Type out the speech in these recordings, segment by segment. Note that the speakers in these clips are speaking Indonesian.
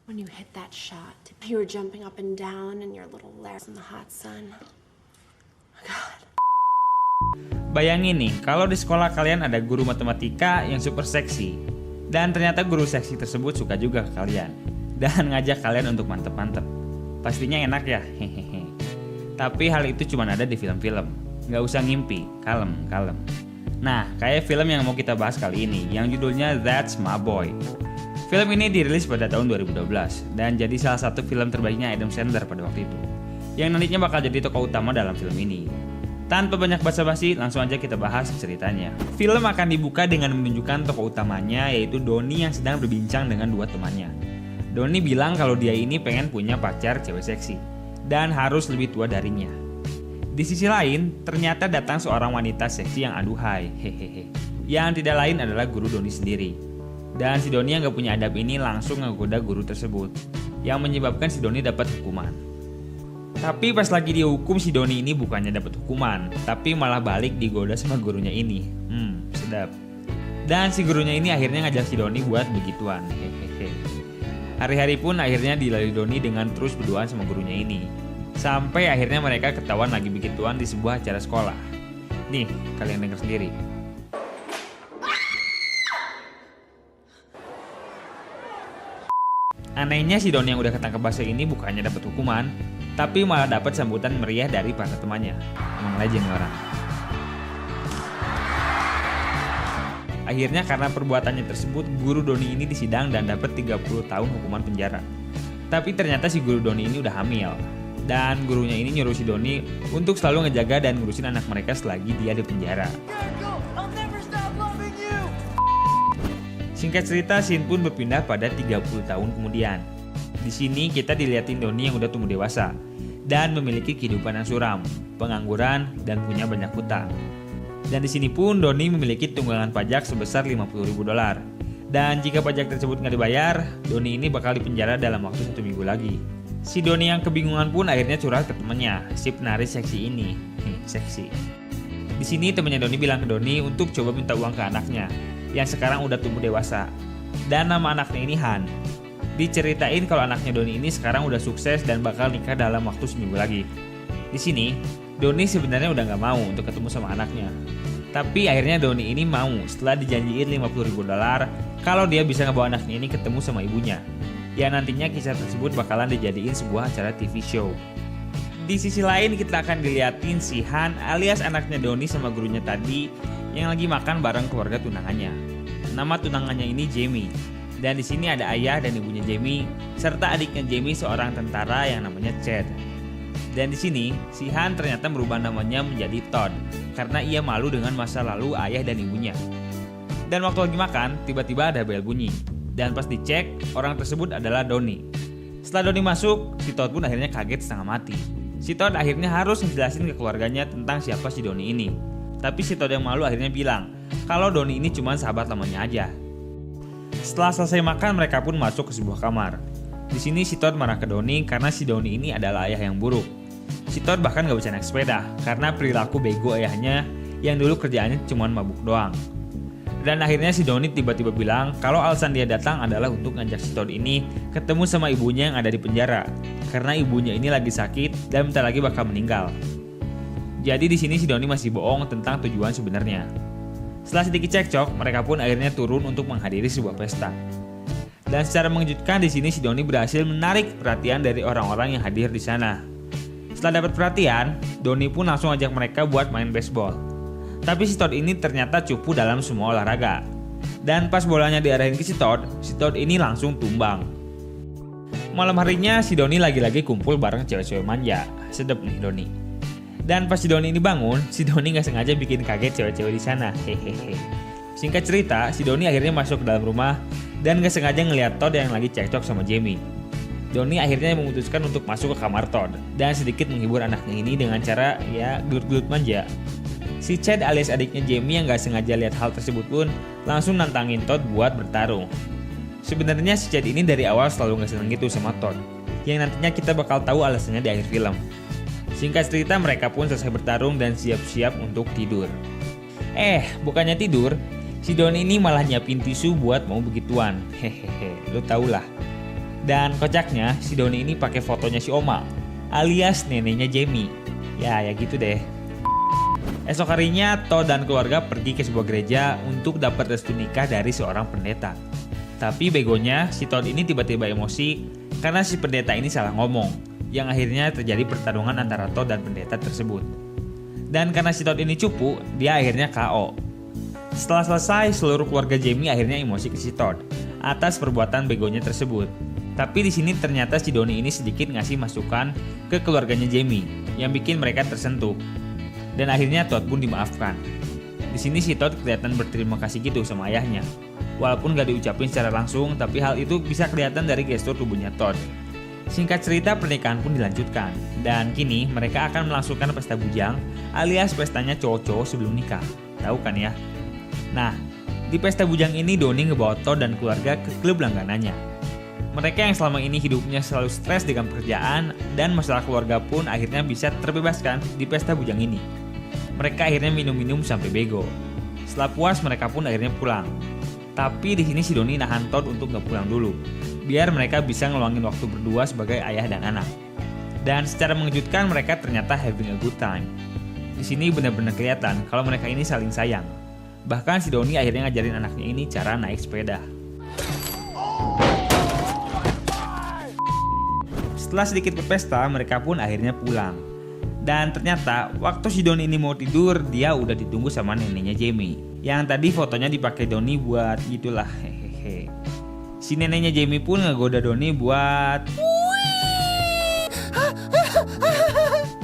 When you hit that shot, you were jumping up and down in your little lair in the hot sun. God. Bayangin nih, kalau di sekolah kalian ada guru matematika yang super seksi, dan ternyata guru seksi tersebut suka juga ke kalian, dan ngajak kalian untuk mantep-mantep. Pastinya enak ya, hehehe. Tapi hal itu cuma ada di film-film, nggak usah ngimpi, kalem. Nah, kayak film yang mau kita bahas kali ini, yang judulnya That's My Boy. Film ini dirilis pada tahun 2012 dan jadi salah satu film terbaiknya Adam Sandler pada waktu itu, yang nantinya bakal jadi tokoh utama dalam film ini. Tanpa banyak basa-basi, langsung aja kita bahas ceritanya. Film akan dibuka dengan menunjukkan tokoh utamanya, yaitu Donnie yang sedang berbincang dengan dua temannya. Donnie bilang kalau dia ini pengen punya pacar cewek seksi dan harus lebih tua darinya. Di sisi lain, ternyata datang seorang wanita seksi yang aduhai, hehehe, yang tidak lain adalah guru Donnie sendiri. Dan si Donnie yang gak punya adab ini langsung ngegoda guru tersebut, yang menyebabkan si Donnie dapat hukuman. Tapi pas lagi dihukum, si Donnie ini bukannya dapat hukuman, tapi malah balik digoda sama gurunya ini. Sedap. Dan si gurunya ini akhirnya ngajak si Donnie buat begituan, hehehe. Hari-hari pun akhirnya dilalui Donnie dengan terus berduaan sama gurunya ini. Sampai akhirnya mereka ketahuan lagi begituan di sebuah acara sekolah. Nih, kalian dengar sendiri. Anehnya si Donnie yang udah ketangkep bahasa ini bukannya dapat hukuman, tapi malah dapat sambutan meriah dari para temannya. Emang legend orang. Akhirnya karena perbuatannya tersebut, guru Donnie ini disidang dan dapat 30 tahun hukuman penjara. Tapi ternyata si guru Donnie ini udah hamil. Dan gurunya ini nyuruh si Donnie untuk selalu ngejaga dan ngurusin anak mereka selagi dia di penjara. Singkat cerita, scene pun berpindah pada 30 tahun kemudian. Di sini kita dilihatin Donnie yang udah tumbuh dewasa dan memiliki kehidupan yang suram, pengangguran, dan punya banyak hutang. Dan di sini pun Donnie memiliki tunggangan pajak sebesar $50.000. Dan jika pajak tersebut nggak dibayar, Donnie ini bakal dipenjara dalam waktu 1 minggu lagi. Si Donnie yang kebingungan pun akhirnya curhat ke temannya, si penaris seksi ini. Seksi. Di sini temannya Donnie bilang ke Donnie untuk coba minta uang ke anaknya, yang sekarang udah tumbuh dewasa. Dan nama anaknya ini Han. Diceritain kalau anaknya Donnie ini sekarang udah sukses dan bakal nikah dalam waktu seminggu lagi. Di sini, Donnie sebenarnya udah nggak mau untuk ketemu sama anaknya. Tapi akhirnya Donnie ini mau setelah dijanjiin $50.000 kalau dia bisa ngebawa anaknya ini ketemu sama ibunya. Ya nantinya kisah tersebut bakalan dijadiin sebuah acara TV show. Di sisi lain kita akan diliatin si Han alias anaknya Donnie sama gurunya tadi yang lagi makan bareng keluarga tunangannya. Nama tunangannya ini Jamie. Dan di sini ada ayah dan ibunya Jamie serta adiknya Jamie seorang tentara yang namanya Chad. Dan di sini si Han ternyata merubah namanya menjadi Todd karena ia malu dengan masa lalu ayah dan ibunya. Dan waktu lagi makan, tiba-tiba ada bel bunyi. Dan pas dicek, orang tersebut adalah Donnie. Setelah Donnie masuk, si Todd pun akhirnya kaget setengah mati. Si Todd akhirnya harus menjelasin ke keluarganya tentang siapa si Donnie ini. Tapi si Todd yang malu akhirnya bilang kalau Donnie ini cuma sahabat lamanya aja. Setelah selesai makan, mereka pun masuk ke sebuah kamar. Di sini si Todd marah ke Donnie karena si Donnie ini adalah ayah yang buruk. Si Todd bahkan gak bisa naik sepeda karena perilaku bego ayahnya yang dulu kerjaannya cuma mabuk doang. Dan akhirnya si Donnie tiba-tiba bilang kalau alasan dia datang adalah untuk ngajak si Todd ini ketemu sama ibunya yang ada di penjara karena ibunya ini lagi sakit dan bentar lagi bakal meninggal. Jadi di sini si Donnie masih bohong tentang tujuan sebenarnya. Setelah sedikit cekcok, mereka pun akhirnya turun untuk menghadiri sebuah pesta. Dan secara mengejutkan di sini si Donnie berhasil menarik perhatian dari orang-orang yang hadir di sana. Setelah dapat perhatian, Donnie pun langsung ajak mereka buat main baseball. Tapi si Todd ini ternyata cupu dalam semua olahraga. Dan pas bolanya diarahin ke si Todd ini langsung tumbang. Malam harinya si Donnie lagi-lagi kumpul bareng cewek-cewek manja. Sedep nih Donnie. Dan pas si Donnie ini bangun, si Donnie nggak sengaja bikin kaget cewek-cewek di sana. Hehehe. Singkat cerita, si Donnie akhirnya masuk ke dalam rumah dan nggak sengaja ngeliat Todd yang lagi cekcok sama Jamie. Donnie akhirnya memutuskan untuk masuk ke kamar Todd dan sedikit menghibur anaknya ini dengan cara ya gelut-gelut manja. Si Chad alias adiknya Jamie yang nggak sengaja lihat hal tersebut pun langsung nantangin Todd buat bertarung. Sebenarnya si Chad ini dari awal selalu nggak seneng gitu sama Todd, yang nantinya kita bakal tahu alasannya di akhir film. Singkat cerita, mereka pun selesai bertarung dan siap-siap untuk tidur. Bukannya tidur, si Donnie ini malah nyiapin tisu buat mau begituan. Hehehe, lu tau lah. Dan kocaknya, si Doni ini pakai fotonya si Oma, alias neneknya Jamie. Ya gitu deh. Esok harinya, Todd dan keluarga pergi ke sebuah gereja untuk dapat restu nikah dari seorang pendeta. Tapi begonya, si Todd ini tiba-tiba emosi karena si pendeta ini salah ngomong, yang akhirnya terjadi pertarungan antara Todd dan pendeta tersebut. Dan karena si Todd ini cupu, dia akhirnya KO. Setelah selesai, seluruh keluarga Jamie akhirnya emosi ke si Todd atas perbuatan begonya tersebut. Tapi di sini ternyata si Doni ini sedikit ngasih masukan ke keluarganya Jamie yang bikin mereka tersentuh. Dan akhirnya Todd pun dimaafkan. Di sini si Todd kelihatan berterima kasih gitu sama ayahnya. Walaupun gak diucapin secara langsung, tapi hal itu bisa kelihatan dari gestur tubuhnya Todd. Singkat cerita, pernikahan pun dilanjutkan. Dan kini mereka akan melangsungkan pesta bujang alias pestanya cowok-cowok sebelum nikah. Tahu kan ya? Nah, di pesta bujang ini Doni ngebawa Todd dan keluarga ke klub langganannya. Mereka yang selama ini hidupnya selalu stres dengan pekerjaan dan masalah keluarga pun akhirnya bisa terbebaskan di pesta bujang ini. Mereka akhirnya minum-minum sampai bego. Setelah puas mereka pun akhirnya pulang. Tapi di sini si Doni nahan Todd untuk gak pulang dulu, biar mereka bisa ngeluangin waktu berdua sebagai ayah dan anak. Dan secara mengejutkan mereka ternyata having a good time. Di sini benar-benar kelihatan kalau mereka ini saling sayang. Bahkan si Doni akhirnya ngajarin anaknya ini cara naik sepeda. Setelah sedikit berpesta, mereka pun akhirnya pulang. Dan ternyata waktu si Doni ini mau tidur, dia udah ditunggu sama neneknya Jamie. Yang tadi fotonya dipakai Doni buat gitulah, hehehe. Si neneknya Jamie pun ngegoda Doni buat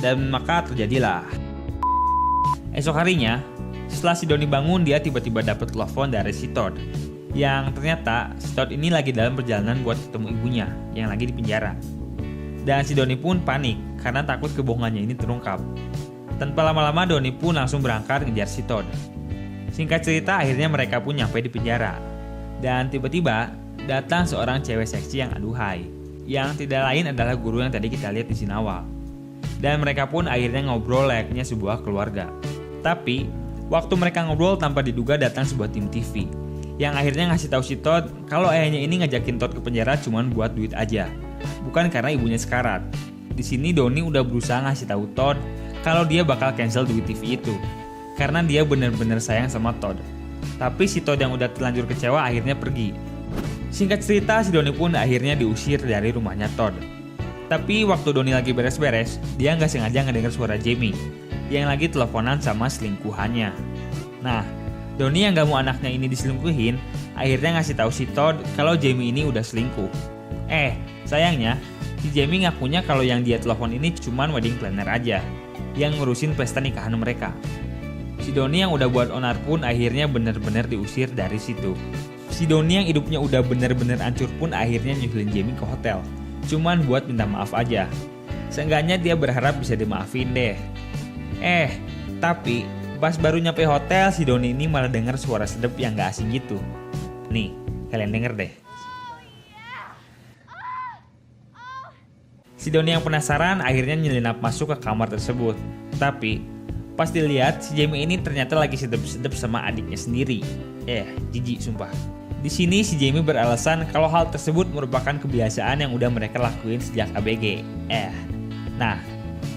dan maka terjadilah. Esok harinya, setelah si Doni bangun, dia tiba-tiba dapat telepon dari si Todd. Yang ternyata si Todd ini lagi dalam perjalanan buat ketemu ibunya yang lagi di penjara. Dan si Doni pun panik karena takut kebohongannya ini terungkap. Tanpa lama-lama Doni pun langsung berangkat ngejar si Todd. Singkat cerita akhirnya mereka pun nyampe di penjara. Dan tiba-tiba datang seorang cewek seksi yang aduhai, yang tidak lain adalah guru yang tadi kita lihat di scene awal. Dan mereka pun akhirnya ngobrol layaknya sebuah keluarga. Tapi waktu mereka ngobrol tanpa diduga datang sebuah tim TV yang akhirnya ngasih tahu si Todd kalau ayahnya ini ngajakin Todd ke penjara cuman buat duit aja, bukan karena ibunya sekarat. Di sini Doni udah berusaha ngasih tahu Todd kalau dia bakal cancel duit TV itu karena dia benar-benar sayang sama Todd. Tapi si Todd yang udah terlanjur kecewa akhirnya pergi. Singkat cerita, si Doni pun akhirnya diusir dari rumahnya Todd. Tapi waktu Doni lagi beres-beres, dia nggak sengaja ngedenger suara Jamie yang lagi teleponan sama selingkuhannya. Nah, Doni yang gak mau anaknya ini diselingkuhin, akhirnya ngasih tahu si Todd kalau Jamie ini udah selingkuh. Sayangnya, si Jamie ngakunya kalau yang dia telepon ini cuman wedding planner aja, yang ngurusin pesta nikahan mereka. Si Doni yang udah buat onar pun akhirnya bener-bener diusir dari situ. Si Doni yang hidupnya udah bener-bener hancur pun akhirnya nyusulin Jamie ke hotel, cuman buat minta maaf aja. Seenggaknya dia berharap bisa dimaafin deh. Tapi pas baru nyampe hotel, si Doni ini malah denger suara sedep yang gak asing gitu. Nih, kalian denger deh. Si Doni yang penasaran akhirnya nyelinap masuk ke kamar tersebut. Tapi pas dilihat, si Jamie ini ternyata lagi sedep-sedep sama adiknya sendiri. Jijik sumpah. Di sini si Jamie beralasan kalau hal tersebut merupakan kebiasaan yang udah mereka lakuin sejak ABG. Nah,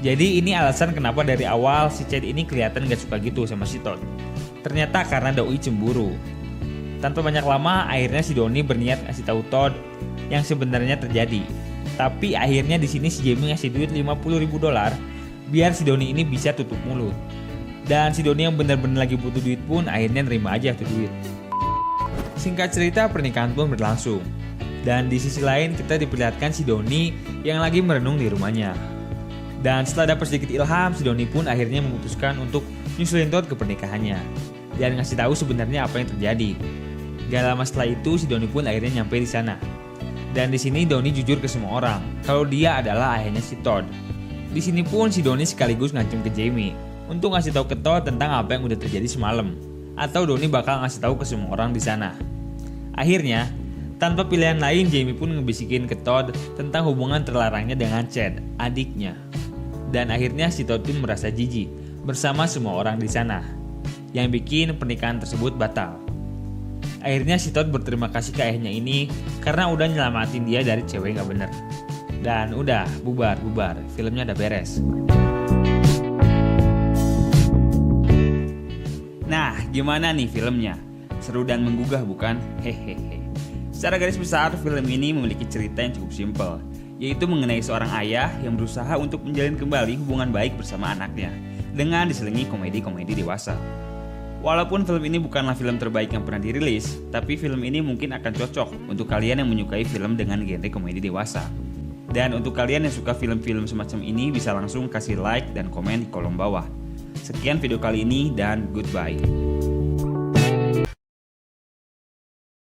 jadi ini alasan kenapa dari awal si Chad ini kelihatan gak suka gitu sama si Todd. Ternyata karena Doi cemburu. Tanpa banyak lama, akhirnya si Doni berniat ngasih tahu Todd yang sebenarnya terjadi. Tapi akhirnya di sini si Jamie ngasih duit $50.000 biar si Doni ini bisa tutup mulut. Dan si Doni yang benar-benar lagi butuh duit pun akhirnya nerima aja tuh duit. Singkat cerita, pernikahan pun berlangsung. Dan di sisi lain kita diperlihatkan si Doni yang lagi merenung di rumahnya. Dan setelah dapat sedikit ilham, si Doni pun akhirnya memutuskan untuk nyusulin Todd ke pernikahannya dan ngasih tahu sebenarnya apa yang terjadi. Gak lama setelah itu, si Doni pun akhirnya nyampe di sana. Dan di sini Doni jujur ke semua orang kalau dia adalah ayahnya si Todd. Di sini pun si Doni sekaligus ngancam ke Jamie untuk ngasih tahu ke Todd tentang apa yang udah terjadi semalam, atau Doni bakal ngasih tahu ke semua orang di sana. Akhirnya, tanpa pilihan lain, Jamie pun ngebisikin ke Todd tentang hubungan terlarangnya dengan Chad, adiknya. Dan akhirnya si Todd pun merasa jijik bersama semua orang di sana, yang bikin pernikahan tersebut batal. Akhirnya si Todd berterima kasih ke ayahnya ini karena udah nyelamatin dia dari cewek gak bener. Dan udah, bubar, filmnya udah beres. Nah, gimana nih filmnya? Seru dan menggugah bukan? Hehehe. Secara garis besar, film ini memiliki cerita yang cukup simpel, yaitu mengenai seorang ayah yang berusaha untuk menjalin kembali hubungan baik bersama anaknya dengan diselingi komedi-komedi dewasa. Walaupun film ini bukanlah film terbaik yang pernah dirilis, tapi film ini mungkin akan cocok untuk kalian yang menyukai film dengan genre komedi dewasa. Dan untuk kalian yang suka film-film semacam ini bisa langsung kasih like dan komen di kolom bawah. Sekian video kali ini dan goodbye.